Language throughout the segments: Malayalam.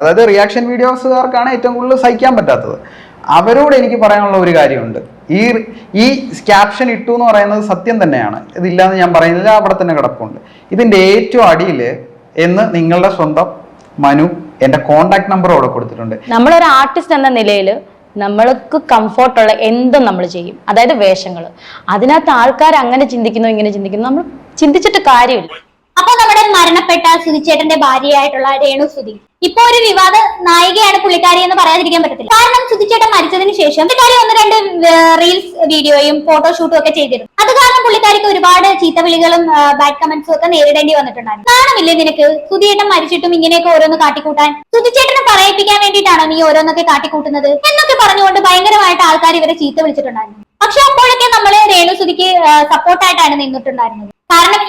അതായത് റിയാക്ഷൻ വീഡിയോസുകാർക്കാണ് ഏറ്റവും കൂടുതൽ സഹിക്കാൻ പറ്റാത്തത്. അവരോട് എനിക്ക് പറയാനുള്ള ഒരു കാര്യമുണ്ട്. ഈ ക്യാപ്ഷൻ ഇട്ടു എന്ന് പറയുന്നത് സത്യം തന്നെയാണ്, ഇതില്ലാന്ന് ഞാൻ പറയുന്നില്ല, അവിടെ തന്നെ കിടപ്പുണ്ട്. ഇതിന്റെ ഏറ്റവും അടിയിൽ എന്ന് നിങ്ങളുടെ സ്വന്തം മനു എന്റെ കോണ്ടാക്ട് നമ്പർ അവിടെ കൊടുത്തിട്ടുണ്ട്. നമ്മളൊരു ആർട്ടിസ്റ്റ് എന്ന നിലയിൽ നമ്മൾക്ക് കംഫോർട്ടുള്ള എന്തും നമ്മൾ ചെയ്യും, അതായത് വേഷങ്ങൾ. അതിനകത്ത് ആൾക്കാർ അങ്ങനെ ചിന്തിക്കുന്നു ഇങ്ങനെ ചിന്തിക്കുന്നു, നമ്മൾ ചിന്തിച്ചിട്ട് കാര്യമില്ല. അപ്പൊ നമ്മുടെ മരണപ്പെട്ട സുധിച്ചേട്ടന്റെ ഭാര്യയായിട്ടുള്ള രേണു സുധി ഇപ്പൊ ഒരു വിവാദ നായികയാണ് പുള്ളിക്കാരി എന്ന് പറയാതിരിക്കാൻ പറ്റത്തില്ല. കാരണം സുധിച്ചേട്ടൻ മരിച്ചതിന് ശേഷം പുള്ളിക്കാരി 1-2 റീൽസ് വീഡിയോയും ഫോട്ടോഷൂട്ടും ഒക്കെ ചെയ്തിരുന്നു. അത് കാരണം പുള്ളിക്കാരിക്ക് ഒരുപാട് ചീത്തവിളികളും ബാഡ് കമന്റ്സും ഒക്കെ നേരിടേണ്ടി വന്നിട്ടുണ്ടായിരുന്നു. നാണമില്ലേ നിനക്ക് സുധിയേട്ടൻ മരിച്ചിട്ടും ഇങ്ങനെയൊക്കെ ഓരോന്ന് കാട്ടിക്കൂട്ടാൻ? സുധിച്ചേട്ടനെ പറയിപ്പിക്കാൻ വേണ്ടിയിട്ടാണോ നീ ഓരോന്നൊക്കെ കാട്ടിക്കൂട്ടുന്നത് എന്നൊക്കെ പറഞ്ഞുകൊണ്ട് ഭയങ്കരമായിട്ട് ആൾക്കാർ ഇവരെ ചീത്ത വിളിച്ചിട്ടുണ്ടായിരുന്നു. പക്ഷെ അപ്പോഴൊക്കെ നമ്മള് രേണു സുധിക്ക് സപ്പോർട്ടായിട്ടാണ് നിന്നിട്ടുണ്ടായിരുന്നത്. കാരണം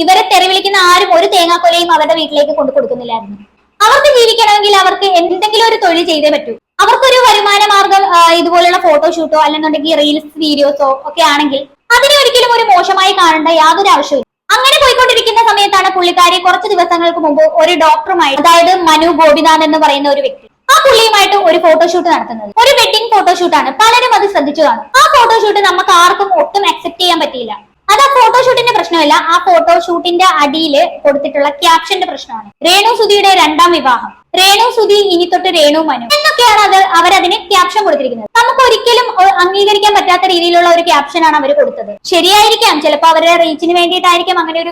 ഇവരെ തെറി വിളിക്കുന്ന ആരും ഒരു തേങ്ങാക്കൊലയും അവരുടെ വീട്ടിലേക്ക് കൊണ്ടു കൊടുക്കുന്നില്ലായിരുന്നു. അവർക്ക് ജീവിക്കണമെങ്കിൽ അവർക്ക് എന്തെങ്കിലും ഒരു തൊഴിൽ ചെയ്തേ പറ്റൂ. അവർക്കൊരു വരുമാന മാർഗം ഇതുപോലുള്ള ഫോട്ടോഷൂട്ടോ അല്ലെന്നുണ്ടെങ്കിൽ റീൽസ് വീഡിയോസോ ഒക്കെ ആണെങ്കിൽ അതിനെ ഒരിക്കലും ഒരു മോശമായി കാണേണ്ട യാതൊരു ആവശ്യമില്ല. അങ്ങനെ പോയിക്കൊണ്ടിരിക്കുന്ന സമയത്താണ് പുള്ളിക്കാരി കുറച്ച് ദിവസങ്ങൾക്ക് മുമ്പ് ഒരു ഡോക്ടറുമായി, അതായത് മനു ഗോപിനാഥ് എന്ന് പറയുന്ന ഒരു വ്യക്തി, ആ പുള്ളിയുമായിട്ട് ഒരു ഫോട്ടോഷൂട്ട് നടത്തുന്നത്. ഒരു വെഡിങ് ഫോട്ടോഷൂട്ടാണ്. പലരും അത് ശ്രദ്ധിച്ചു കാണും. ആ ഫോട്ടോഷൂട്ട് നമുക്ക് ആർക്കും ഒട്ടും അക്സെപ്റ്റ് ചെയ്യാൻ പറ്റിയില്ല. അത് ആ ഫോട്ടോഷൂട്ടിന്റെ പ്രശ്നമല്ല, ആ ഫോട്ടോഷൂട്ടിന്റെ അടിയിൽ കൊടുത്തിട്ടുള്ള ക്യാപ്ഷന്റെ പ്രശ്നമാണ്. രേണു സുധിയുടെ 2ാം വിവാഹം, രേണു സുധി ഇനി തൊട്ട് രേണു മനു എന്നൊക്കെയാണ് അവരതിന് ക്യാപ്ഷൻ കൊടുത്തിരിക്കുന്നത്. നമുക്ക് ഒരിക്കലും അംഗീകരിക്കാൻ പറ്റാത്ത രീതിയിലുള്ള ഒരു ക്യാപ്ഷനാണ് അവർ കൊടുത്തത്. ശരിയായിരിക്കാം, ചിലപ്പോൾ അവരുടെ റീച്ചിന് വേണ്ടിയിട്ടായിരിക്കും അങ്ങനെ ഒരു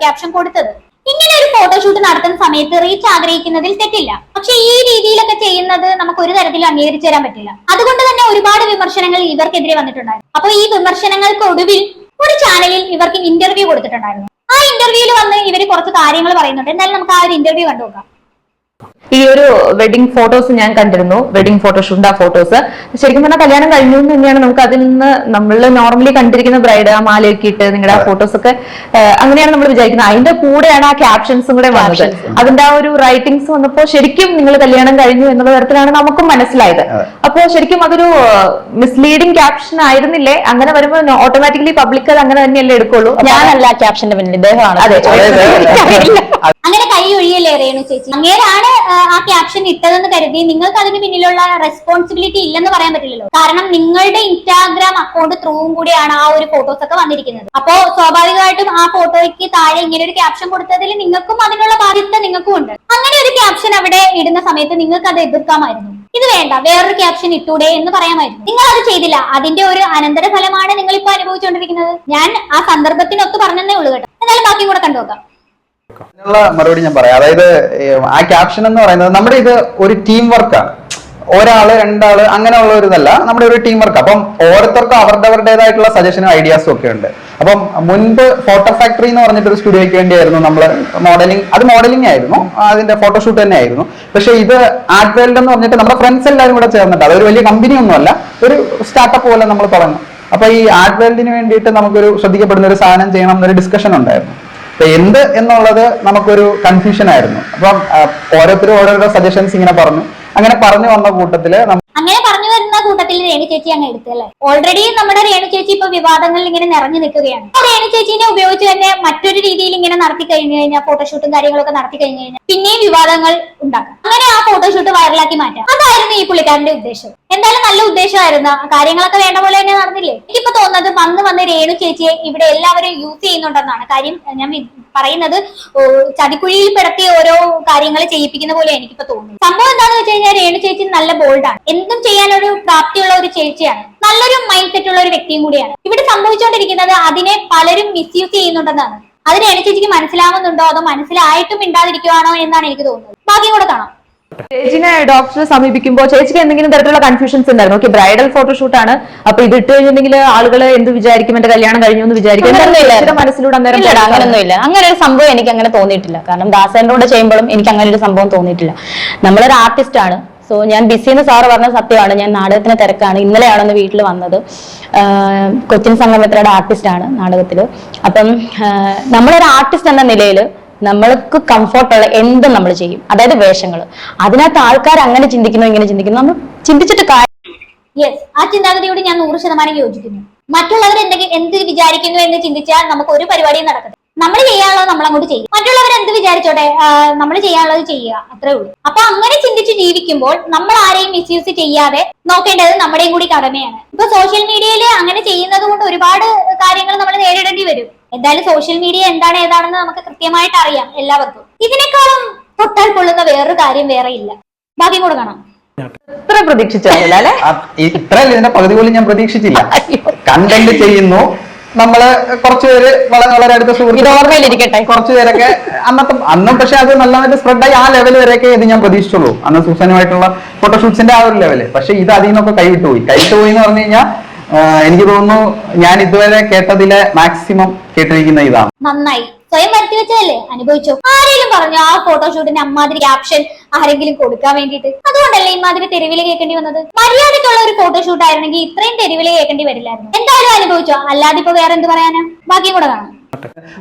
ക്യാപ്ഷൻ കൊടുത്തത്. ഇങ്ങനെ ഒരു ഫോട്ടോഷൂട്ട് നടത്തുന്ന സമയത്ത് റീച്ച് ആഗ്രഹിക്കുന്നതിൽ തെറ്റില്ല. പക്ഷെ ഈ രീതിയിലൊക്കെ ചെയ്യുന്നത് നമുക്ക് ഒരു തരത്തിലും അംഗീകരിച്ചു തരാൻ പറ്റില്ല. അതുകൊണ്ട് തന്നെ ഒരുപാട് വിമർശനങ്ങൾ ഇവർക്കെതിരെ വന്നിട്ടുണ്ടായിരുന്നു. അപ്പൊ ഈ വിമർശനങ്ങൾക്ക് ഒടുവിൽ ഒരു ചാനലിൽ ഇവർക്ക് ഇന്റർവ്യൂ കൊടുത്തിട്ടുണ്ടായിരുന്നു. ആ ഇന്റർവ്യൂവിൽ വന്ന് ഇവര് കുറച്ച് കാര്യങ്ങൾ പറയുന്നുണ്ട്. എന്നാലും നമുക്ക് ആ ഒരു ഇന്റർവ്യൂ കണ്ടുനോക്കാം. ഈ ഒരു വെഡിങ് ഫോട്ടോസ് ഞാൻ കണ്ടിരുന്നു, വെഡിങ് ഫോട്ടോഷൂട്ട്. ആ ഫോട്ടോസ് ശരിക്കും പറഞ്ഞാൽ കല്യാണം കഴിഞ്ഞു എന്ന് തന്നെയാണ് നമുക്ക് അതിൽ നിന്ന് നമ്മൾ നോർമലി കണ്ടിരിക്കുന്ന ബ്രൈഡ് ആ മാലയൊക്കെ ഇട്ട് നിങ്ങളുടെ ആ ഫോട്ടോസ് ഒക്കെ അങ്ങനെയാണ് നമ്മൾ വിചാരിക്കുന്നത്. അതിന്റെ കൂടെയാണ് ആ ക്യാപ്ഷൻസും കൂടെ വന്നത്. അതിന്റെ ആ ഒരു റൈറ്റിംഗ്സ് വന്നപ്പോൾ ശരിക്കും നിങ്ങൾ കല്യാണം കഴിഞ്ഞു എന്നുള്ള തരത്തിലാണ് നമുക്കും മനസ്സിലായത്. അപ്പോ ശരിക്കും അതൊരു മിസ്ലീഡിംഗ് ക്യാപ്ഷൻ ആയിരുന്നില്ലേ? അങ്ങനെ വരുമ്പോൾ ഓട്ടോമാറ്റിക്കലി പബ്ലിക് അത് അങ്ങനെ തന്നെയല്ലേ എടുക്കുള്ളൂ. ഞാനല്ല ക്യാപ്ഷന്റെ പിന്നിൽ, ഇദ്ദേഹമാണ്. അങ്ങനെ കൈ ഒഴിയല്ലേ രേണു ചേച്ചി? അങ്ങേരാണ് ആ ക്യാപ്ഷൻ ഇട്ടതെന്ന് കരുതി നിങ്ങൾക്ക് അതിന് പിന്നിലുള്ള റെസ്പോൺസിബിലിറ്റി ഇല്ലെന്ന് പറയാൻ പറ്റില്ലല്ലോ. കാരണം നിങ്ങളുടെ ഇൻസ്റ്റാഗ്രാം അക്കൗണ്ട് ത്രൂവും കൂടിയാണ് ആ ഒരു ഫോട്ടോസ് ഒക്കെ വന്നിരിക്കുന്നത്. അപ്പോ സ്വാഭാവികമായിട്ടും ആ ഫോട്ടോയ്ക്ക് താഴെ ഇങ്ങനെ ഒരു ക്യാപ്ഷൻ കൊടുത്തതിൽ നിങ്ങൾക്കും അതിനുള്ള ബാധ്യത നിങ്ങൾക്കും ഉണ്ട്. അങ്ങനെ ഒരു ക്യാപ്ഷൻ അവിടെ ഇടുന്ന സമയത്ത് നിങ്ങൾക്ക് അത് എതിർക്കാമായിരുന്നു. ഇത് വേണ്ട, വേറൊരു ക്യാപ്ഷൻ ഇട്ടൂടെ എന്ന് പറയാമായിരുന്നു. നിങ്ങൾ അത് ചെയ്തില്ല. അതിന്റെ ഒരു അനന്തര ഫലമാണ് നിങ്ങൾ ഇപ്പൊ അനുഭവിച്ചുകൊണ്ടിരിക്കുന്നത്. ഞാൻ ആ സന്ദർഭത്തിനൊത്ത് പറഞ്ഞതേ ഉള്ളൂ കേട്ടോ. എന്നാലും ബാക്കി കൂടെ കണ്ടുനോക്കാം. അതിനുള്ള മറുപടി ഞാൻ പറയാം. അതായത് ആ ക്യാപ്ഷൻ എന്ന് പറയുന്നത് നമ്മുടെ ഇത് ഒരു ടീം വർക്കാണ്. ഒരാള് 2 ആള് അങ്ങനെയുള്ള ഒരു ഇതല്ല, നമ്മുടെ ഒരു ടീം വർക്ക്. അപ്പം ഓരോരുത്തർക്കും അവരുടേതായിട്ടുള്ള സജഷനും ഐഡിയാസും ഒക്കെ ഉണ്ട്. അപ്പം മുൻപ് ഫോട്ടോ ഫാക്ടറി എന്ന് പറഞ്ഞിട്ടൊരു സ്റ്റുഡിയോയ്ക്ക് വേണ്ടിയായിരുന്നു നമ്മൾ മോഡലിംഗ് ആയിരുന്നു, അതിന്റെ ഫോട്ടോഷൂട്ട് തന്നെ ആയിരുന്നു. പക്ഷെ ഇത് ആർട്ട് വേൾഡ് എന്ന് പറഞ്ഞിട്ട് നമ്മുടെ ഫ്രണ്ട്സ് എല്ലാവരും കൂടെ ചേർന്നിട്ട്, അതൊരു വലിയ കമ്പനി ഒന്നുമല്ല, ഒരു സ്റ്റാർട്ടപ്പ് പോലെ നമ്മൾ തുടങ്ങും. അപ്പൊ ഈ ആർട്ട് വേൾഡിന് വേണ്ടിയിട്ട് നമുക്കൊരു ശ്രദ്ധിക്കപ്പെടുന്ന ഒരു സാധനം ചെയ്യണം എന്നൊരു ഡിസ്കഷൻ ഉണ്ടായിരുന്നു. എന്ത് എന്നുള്ളത് നമുക്കൊരു കൺഫ്യൂഷൻ ആയിരുന്നു. അപ്പം ഓരോരുത്തരും ഓരോരോ സജഷൻസ് ഇങ്ങനെ അങ്ങനെ പറഞ്ഞു വന്ന കൂട്ടത്തില് അങ്ങനെ പറഞ്ഞു വരുന്ന കൂട്ടത്തിൽ രേണു ചേച്ചി അങ്ങ് എടുത്തല്ലേ. ഓൾറെഡി നമ്മുടെ രേണു ചേച്ചി ഇപ്പൊ വിവാദങ്ങളിൽ ഇങ്ങനെ നിറഞ്ഞു നിൽക്കുകയാണ്. രേണു ചേച്ചിനെ ഉപയോഗിച്ച് തന്നെ മറ്റൊരു രീതിയിൽ ഇങ്ങനെ നടത്തി കഴിഞ്ഞു കഴിഞ്ഞാൽ, ഫോട്ടോഷൂട്ടും കാര്യങ്ങളൊക്കെ നടത്തി കഴിഞ്ഞു കഴിഞ്ഞാൽ പിന്നെയും വിവാദങ്ങൾ ഉണ്ടാക്കാം. അങ്ങനെ ആ ഫോട്ടോഷൂട്ട് വൈറലാക്കി മാറ്റാം. അതായിരുന്നു ഈ പുള്ളിക്കാരന്റെ ഉദ്ദേശം. എന്തായാലും നല്ല ഉദ്ദേശമായിരുന്നു. കാര്യങ്ങളൊക്കെ വേണ്ട പോലെ തന്നെ നടന്നില്ലേ? എനിക്കിപ്പോ തോന്നുന്നത് വന്ന് രേണു ചേച്ചിയെ ഇവിടെ എല്ലാവരും യൂസ് ചെയ്യുന്നുണ്ടെന്നാണ്. കാര്യം ഞാൻ പറയുന്നത് ചതിക്കുഴിയിൽ പെടുത്തി ഓരോ കാര്യങ്ങൾ ചെയ്യിപ്പിക്കുന്ന പോലെ എനിക്കിപ്പോ തോന്നുന്നു. സംഭവം എന്താണെന്ന് വെച്ച് കഴിഞ്ഞാൽ രേണു ചേച്ചി നല്ല ബോൾഡാണ്. എന്തും ചെയ്യാനൊരു പ്രാപ്തിയുള്ള ഒരു ചേച്ചിയാണ്. നല്ലൊരു മൈൻഡ് സെറ്റ് ഉള്ള ഒരു വ്യക്തിയും കൂടിയാണ്. ഇവിടെ സംഭവിച്ചുകൊണ്ടിരിക്കുന്നത് അതിനെ പലരും മിസ്യൂസ് ചെയ്യുന്നുണ്ടെന്നാണ്. അത് രേണു ചേച്ചിക്ക് മനസ്സിലാവുന്നുണ്ടോ അതോ മനസ്സിലായിട്ടും മിണ്ടാതിരിക്കുവാണോ എന്നാണ് എനിക്ക് തോന്നുന്നത്. ബാക്കി കൂടെ കാണാം. ചേച്ചിനെ ഡോക്ടറെ സമീപിക്കുമ്പോൾ ചേച്ചിക്ക് എന്തെങ്കിലും തരത്തിലുള്ള കൺഫ്യൂഷൻസ് ഉണ്ടായിരുന്നു? ഓക്കെ, ബ്രൈഡൽ ഫോട്ടോഷൂട്ട് ആണ്, അപ്പൊ ഇത് ഇട്ട് കഴിഞ്ഞിട്ടുണ്ടെങ്കിൽ ആളുകൾ എന്ത് വിചാരിക്കും, എന്റെ കല്യാണം കഴിഞ്ഞു എന്ന് വിചാരിക്കും, മനസ്സിലൂടെ അങ്ങനെയൊന്നുമില്ല. അങ്ങനെ ഒരു സംഭവം എനിക്ക് അങ്ങനെ തോന്നിയിട്ടില്ല. കാരണം ദാസേനോട് ചെയ്യുമ്പോഴും എനിക്ക് അങ്ങനെ ഒരു സംഭവം തോന്നിയിട്ടില്ല. നമ്മളൊരു ആർട്ടിസ്റ്റ് ആണ്. സോ ഞാൻ ബിസി എന്ന് സാറ് പറഞ്ഞ സത്യമാണ്. ഞാൻ നാടകത്തിന് തിരക്കാണ്. ഇന്നലെയാണെന്ന് വീട്ടിൽ വന്നത്. കൊച്ചിൻ സംഗമത്തിലൂടെ ആർട്ടിസ്റ്റ് ആണ് നാടകത്തില്. അപ്പം നമ്മളൊരു ആർട്ടിസ്റ്റ് എന്ന നിലയിൽ നമ്മൾക്ക് കംഫോർട്ടുള്ള എന്തും നമ്മൾ ചെയ്യും, അതായത് വേഷങ്ങൾ. അതിനകത്ത് ആൾക്കാർ അങ്ങനെ ചിന്തിക്കുന്നു ഇങ്ങനെ ചിന്തിക്കുന്നു, നമ്മൾ ചിന്തിച്ചിട്ട് യെസ്, ആ ചിന്താഗതിയോട് ഞാൻ 100% യോജിക്കുന്നു. മറ്റുള്ളവർ എന്ത് വിചാരിക്കുന്നു എന്ന് ചിന്തിച്ചാൽ നമുക്ക് ഒരു പരിപാടിയും നടക്കത്തില്ല. നമ്മൾ ചെയ്യാനുള്ളത് നമ്മൾ അങ്ങോട്ട് ചെയ്യും, മറ്റുള്ളവർ എന്ത് വിചാരിച്ചോട്ടെ, നമ്മൾ ചെയ്യാനുള്ളത് ചെയ്യുക, അത്രേ ഉള്ളൂ. അപ്പൊ അങ്ങനെ ചിന്തിച്ച് ജീവിക്കുമ്പോൾ നമ്മൾ ആരെയും മിസ്യൂസ് ചെയ്യാതെ നോക്കേണ്ടത് നമ്മുടെയും കൂടി കടമയാണ്. ഇപ്പൊ സോഷ്യൽ മീഡിയയിൽ അങ്ങനെ ചെയ്യുന്നത് കൊണ്ട് ഒരുപാട് കാര്യങ്ങൾ നമ്മൾ നേരിടേണ്ടി വരും. എന്തായാലും സോഷ്യൽ മീഡിയ എന്താണ് ഏതാണെന്ന് നമുക്ക് കൃത്യമായിട്ട് അറിയാം എല്ലാവർക്കും. ഇതിനേക്കാളും തൊട്ടാൽ കൊള്ളുന്ന വേറൊരു കാര്യം വേറെ ഇല്ല. ബാക്കി കൂടെ കാണാം. ഇത്ര പ്രതീക്ഷിച്ചില്ല അല്ലെ? ഇത്രയല്ല, ഇതിന്റെ പകുതി പോലും ഞാൻ പ്രതീക്ഷിച്ചില്ല. കണ്ടന്റ് ചെയ്യുന്നു, നമ്മള് കുറച്ചുപേര് വളരെ അടുത്ത ഓർമ്മയിലിരിക്കട്ടെ, കുറച്ചുപേരൊക്കെ അന്നും പക്ഷെ അത് നല്ലതായിട്ട് സ്പ്രെഡായി ആ ലെവൽ വരെയൊക്കെ ഇത് ഞാൻ പ്രതീക്ഷിച്ചുള്ളൂ. അന്ന് സൂസനുമായിട്ടുള്ള ഫോട്ടോഷൂട്ട്സിന്റെ ആ ഒരു ലെവല്. പക്ഷെ ഇത് അതിൽ നിന്നൊക്കെ കൈവിട്ടുപോയി എന്ന് പറഞ്ഞു കഴിഞ്ഞാൽ എനിക്ക് തോന്നുന്നു ഞാൻ ഇതുവരെ കേട്ടതിലെ മാക്സിമം കേട്ടിരിക്കുന്ന ഇതാണ്. നന്നായി, സ്വയം വരുത്തി വെച്ചതല്ലേ, അനുഭവിച്ചോ. ആരെങ്കിലും പറഞ്ഞു ആ ഫോട്ടോഷൂട്ടിന് അമ്മാതിരി ക്യാപ്ഷൻ ആരെങ്കിലും കൊടുക്കാൻ വേണ്ടിയിട്ട്? അതുകൊണ്ടല്ലേ ഇമാതിരി തെരുവില് കേൾക്കേണ്ടി വന്നത്. മര്യാദക്കുള്ള ഒരു ഫോട്ടോഷൂട്ട് ആയിരുന്നെങ്കിൽ ഇത്രയും തെരുവില് കേൾക്കേണ്ടി വരില്ലായിരുന്നു. എന്തായാലും അനുഭവിച്ചോ, അല്ലാതെ ഇപ്പൊ വേറെ എന്ത് പറയാനാ. ബാക്കിയും കൂടെ കാണാം.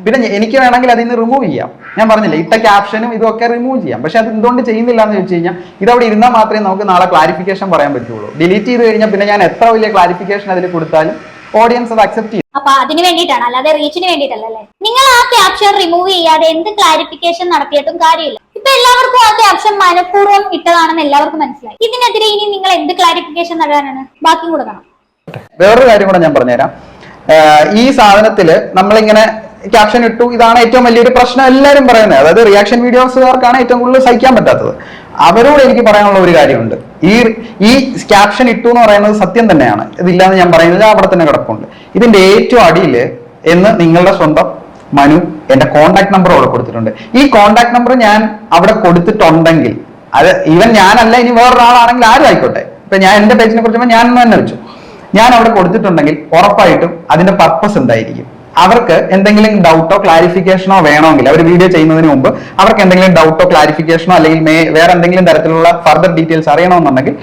പിന്നെ എനിക്ക് വേണമെങ്കിൽ അതിൽ നിന്ന് റിമൂവ് ചെയ്യാം. ഞാൻ പറഞ്ഞില്ലേ, ഇട്ട ക്യാപ്ഷനും ഇതൊക്കെ റിമൂവ് ചെയ്യാം. പക്ഷെ അത് എന്തുകൊണ്ട് ചെയ്യുന്നില്ല എന്ന് ചോദിച്ചു കഴിഞ്ഞാൽ ഇതവിടെ ഇരുന്നാൽ മാത്രമേ നമുക്ക് നാളെ ക്ലാരിഫിക്കേഷൻ പറയാൻ പറ്റുള്ളൂ. ഡിലീറ്റ് ചെയ്ത് കഴിഞ്ഞാൽ പിന്നെ ഞാൻ എത്ര വലിയ ക്ലാരിഫിക്കേഷൻ അതിൽ കൊടുത്താലും ഓഡിയൻസ് അത് അക്സെപ്റ്റ് ചെയ്യും. അപ്പൊ അതിന് വേണ്ടിയിട്ടാണ്, അല്ലാതെ റീച്ചിന് വേണ്ടിയിട്ടല്ലേ. നിങ്ങൾ ആ ക്യാപ്ഷൻ റിമൂവ് ചെയ്യാതെ എന്ത് ക്ലാരിഫിക്കേഷൻ നടത്തിയിട്ടും കാര്യമില്ല. ഇപ്പൊ എല്ലാവർക്കും ആ ക്യാപ്ഷൻ മനഃപൂർവ്വം ഇട്ടതാണെന്ന് എല്ലാവർക്കും മനസ്സിലായി. ഇതിനെതിരെ ഇനി നിങ്ങൾ എന്ത് ക്ലാരിഫിക്കേഷൻ നൽകാനാണ്? ബാക്കിയും കൂടെ കാണാം. വേറൊരു കാര്യം കൂടെ ഞാൻ പറഞ്ഞുതരാം. ഈ സാധനത്തില് നമ്മളിങ്ങനെ ക്യാപ്ഷൻ ഇട്ടു, ഇതാണ് ഏറ്റവും വലിയൊരു പ്രശ്നം എല്ലാവരും പറയുന്നത്. അതായത് റിയാക്ഷൻ വീഡിയോസുകാർക്കാണ് ഏറ്റവും കൂടുതൽ സഹിക്കാൻ പറ്റാത്തത്. അവരോട് എനിക്ക് പറയാനുള്ള ഒരു കാര്യമുണ്ട്. ഈ ക്യാപ്ഷൻ ഇട്ടു എന്ന് പറയുന്നത് സത്യം തന്നെയാണ്, ഇതില്ലാന്ന് ഞാൻ പറയുന്നത്, അവിടെ തന്നെ കിടപ്പുണ്ട്. ഇതിന്റെ ഏറ്റവും അടിയിൽ എന്ന് നിങ്ങളുടെ സ്വന്തം മനു എന്റെ കോണ്ടാക്ട് നമ്പർ അവിടെ കൊടുത്തിട്ടുണ്ട്. ഈ കോണ്ടാക്ട് നമ്പർ ഞാൻ അവിടെ കൊടുത്തിട്ടുണ്ടെങ്കിൽ, അത് ഈവൻ ഞാനല്ല, ഇനി വേറൊരാളാണെങ്കിൽ ആരും ആയിക്കോട്ടെ, ഇപ്പൊ ഞാൻ എന്റെ പേജിനെ കുറിച്ച് ഞാൻ തന്നെ വെച്ചു, ഞാൻ അവിടെ കൊടുത്തിട്ടുണ്ടെങ്കിൽ ഉറപ്പായിട്ടും അതിന്റെ പർപ്പസ് എന്തായിരിക്കും? അവർക്ക് എന്തെങ്കിലും ഡൗട്ടോ ക്ലാരിഫിക്കേഷനോ വേണമെങ്കിൽ, അവർ വീഡിയോ ചെയ്യുന്നതിന് മുമ്പ് അവർക്ക് എന്തെങ്കിലും ഡൗട്ടോ ക്ലാരിഫിക്കേഷനോ അല്ലെങ്കിൽ വേറെ എന്തെങ്കിലും തരത്തിലുള്ള ഫർദർ ഡീറ്റെയിൽസ് അറിയണമെന്നുണ്ടെങ്കിൽ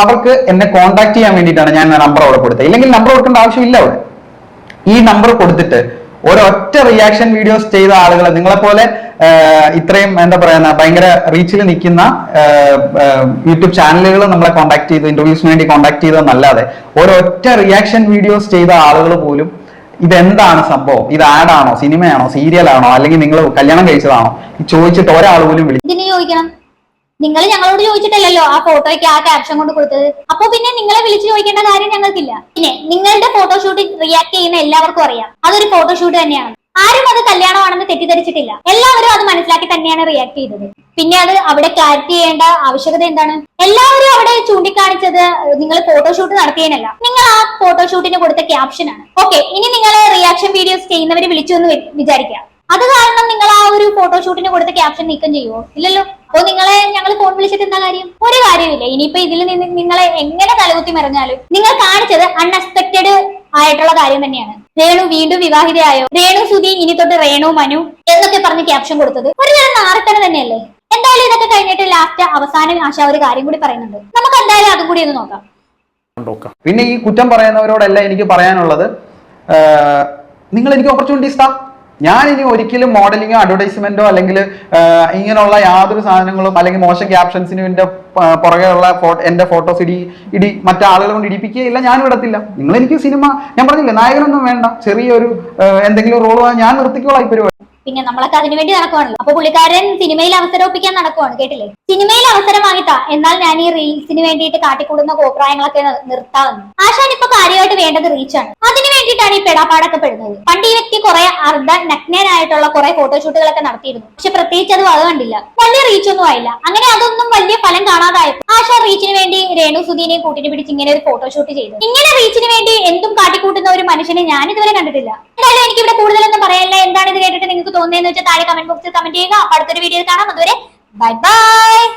അവർക്ക് എന്നെ കോൺടാക്ട് ചെയ്യാൻ വേണ്ടിയിട്ടാണ് ഞാൻ നമ്പർ അവിടെ കൊടുത്തത്. ഇല്ലെങ്കിൽ നമ്പർ കൊടുക്കേണ്ട ആവശ്യമില്ല. അവിടെ ഈ നമ്പർ കൊടുത്തിട്ട് ഒരൊറ്റ റിയാക്ഷൻ വീഡിയോസ് ചെയ്ത ആളുകളെ, നിങ്ങളെപ്പോലെ ഇത്രയും എന്താ പറയുന്ന ഭയങ്കര റീച്ചിൽ നിൽക്കുന്ന യൂട്യൂബ് ചാനലുകൾ നമ്മളെ കോൺടാക്ട് ചെയ്ത് ഇന്റർവ്യൂസിന് വേണ്ടി കോൺടാക്ട് ചെയ്തതെന്നല്ലാതെ ഒരൊറ്റ റിയാക്ഷൻ വീഡിയോസ് ചെയ്ത ആളുകൾ പോലും ഇതെന്താണ് സംഭവം, ഇത് ആഡാണോ, സിനിമയാണോ, സീരിയലാണോ, അല്ലെങ്കിൽ നിങ്ങൾ കല്യാണം കഴിച്ചതാണോ ചോദിച്ചിട്ട് ഒരാൾ പോലും ഇതിന് ചോദിക്കണം. നിങ്ങൾ ഞങ്ങളോട് ചോദിച്ചിട്ടല്ലല്ലോ ആ ഫോട്ടോയ്ക്ക് ആ ക്യാപ്ഷൻ കൊണ്ട് കൊടുത്തത്. അപ്പൊ പിന്നെ നിങ്ങളെ വിളിച്ചു ചോദിക്കേണ്ട കാര്യം ഞങ്ങൾക്കില്ല. പിന്നെ നിങ്ങളുടെ ഫോട്ടോഷൂട്ട് റിയാക്ട് ചെയ്യുന്ന എല്ലാവർക്കും അറിയാം അതൊരു ഫോട്ടോഷൂട്ട് തന്നെയാണ്. ആരും അത് കല്യാണമാണെന്ന് തെറ്റിദ്ധരിച്ചിട്ടില്ല. എല്ലാവരും അത് മനസ്സിലാക്കി തന്നെയാണ് റിയാക്ട് ചെയ്തത്. പിന്നെ അത് അവിടെ ക്ലാരിറ്റി ചെയ്യേണ്ട ആവശ്യകത എന്താണ്? എല്ലാവരും അവിടെ ചൂണ്ടിക്കാണിച്ചത് നിങ്ങൾ ഫോട്ടോഷൂട്ട് നടത്തിയതിനല്ല, നിങ്ങൾ ആ ഫോട്ടോഷൂട്ടിന് കൊടുത്ത ക്യാപ്ഷൻ ആണ്. ഓക്കെ, ഇനി നിങ്ങൾ റിയാക്ഷൻ വീഡിയോസ് ചെയ്യുന്നവര് വിളിച്ചു എന്ന് വിചാരിക്കാം. അത് കാരണം നിങ്ങൾ ആ ഒരു ഫോട്ടോഷൂട്ടിന് കൊടുത്ത ക്യാപ്ഷൻ നീക്കം ചെയ്യുമോ? ഇല്ലല്ലോ. അപ്പൊ നിങ്ങളെ ഞങ്ങൾ ഫോൺ വിളിച്ചിട്ട് എന്താ കാര്യം? ഒരു കാര്യമില്ല. ഇനിയിപ്പോ ഇതിൽ നിന്ന് നിങ്ങളെ എങ്ങനെ തലകുത്തി മറിഞ്ഞാലും നിങ്ങൾ കാണിച്ചത് അൺഎക്സ്പെക്ടഡ് ആയിട്ടുള്ള കാര്യം തന്നെയാണ്. രേണു വീണ്ടും വിവാഹിതയായോ, രേണു സുധി ഇനി തൊട്ട് രേണു മനു എന്നൊക്കെ പറഞ്ഞ് ക്യാപ്ഷൻ കൊടുത്തത് ഒരു തരം നാറിത്തരം തന്നെയല്ലേ. എന്തായാലും ഇതൊക്കെ കഴിഞ്ഞിട്ട് ലാസ്റ്റ് അവസാനം ആശ ഒരു കാര്യം കൂടി പറയുന്നുണ്ട്. നമുക്ക് എന്തായാലും അതും കൂടി ഒന്ന് നോക്കാം. പിന്നെ ഈ കുറ്റം പറയുന്നവരോടെല്ലാം എനിക്ക് പറയാനുള്ളത്, നിങ്ങൾ എനിക്ക് ഓപ്പർച്യൂണിറ്റീസ് താ. ഞാൻ ഇനി ഒരിക്കലും മോഡലിങ്ങോ അഡ്വർടൈസ്മെന്റോ അല്ലെങ്കിൽ ഇങ്ങനെയുള്ള യാതൊരു സാധനങ്ങളും അല്ലെങ്കിൽ മോശം ക്യാപ്ഷൻസിനും എന്റെ പുറകെയുള്ള എന്റെ ഫോട്ടോസ് ഇടി മറ്റാളുകളെ കൊണ്ട് ഇടിപ്പിക്കുകയില്ല, ഞാനും ഇടത്തില്ല. നിങ്ങൾ എനിക്ക് സിനിമ, ഞാൻ പറഞ്ഞില്ലേ, നായകനൊന്നും വേണ്ട, ചെറിയൊരു എന്തെങ്കിലും റോൾ ഞാൻ നിർത്തിക്കോളാം ഈ പരിപാടി. പിന്നെ നമ്മളൊക്കെ അതിനു വേണ്ടി നടക്കുവാണല്ലോ. അപ്പൊ പുള്ളിക്കാരൻ സിനിമയിൽ അവസരം ഒപ്പിക്കാൻ നടക്കുവാണ്, കേട്ടില്ലേ? സിനിമയിൽ അവസരം വാങ്ങിത്താ, എന്നാൽ ഞാൻ ഈ റീൽസിന് വേണ്ടിയിട്ട് കാട്ടിക്കൂടുന്ന കോപ്രായങ്ങളൊക്കെ നിർത്താവുന്നു. ആശാൻ ഇപ്പൊ കാര്യമായിട്ട് വേണ്ടത് റീച്ചാണ്. അതിന് വേണ്ടിയിട്ടാണ് ഈ പെടാപ്പാടൊക്കെ പെടുന്നത്. പണ്ട് ഈ വ്യക്തി കുറെ അർദ്ധ നഗ്നനായിട്ടുള്ള കുറെ ഫോട്ടോഷൂട്ടുകളൊക്കെ നടത്തിയിരുന്നു. പക്ഷെ പ്രത്യേകിച്ച് അത് വക കണ്ടില്ല, വലിയ റീച്ച് ഒന്നും ആയില്ല. അങ്ങനെ അതൊന്നും വലിയ ഫലം കാണാതായപ്പോൾ ആശാൻ റീച്ചിന് വേണ്ടി രേണു സുധീനെയും കൂട്ടിന് പിടിച്ച് ഇങ്ങനെ ഒരു ഫോട്ടോഷൂട്ട് ചെയ്തു. ഇങ്ങനെ റീച്ചിന് വേണ്ടി എന്തും കാട്ടിക്കൂട്ടുന്ന ഒരു മനുഷ്യനെ ഞാൻ ഇതുവരെ കണ്ടിട്ടില്ല. എന്തായാലും എനിക്ക് ഇവിടെ കൂടുതലൊന്നും പറയാനില്ല. എന്താണ് ഇത് കേട്ടിട്ട് നിങ്ങൾക്ക് തോന്നുന്നതെന്ന് വെച്ചാൽ താഴെ കമന്റ് ബോക്സിൽ കമന്റ് ചെയ്യുക. അപ്പൊ അടുത്തൊരു വീഡിയോയിൽ കാണാം. അതുവരെ ബൈ ബൈ.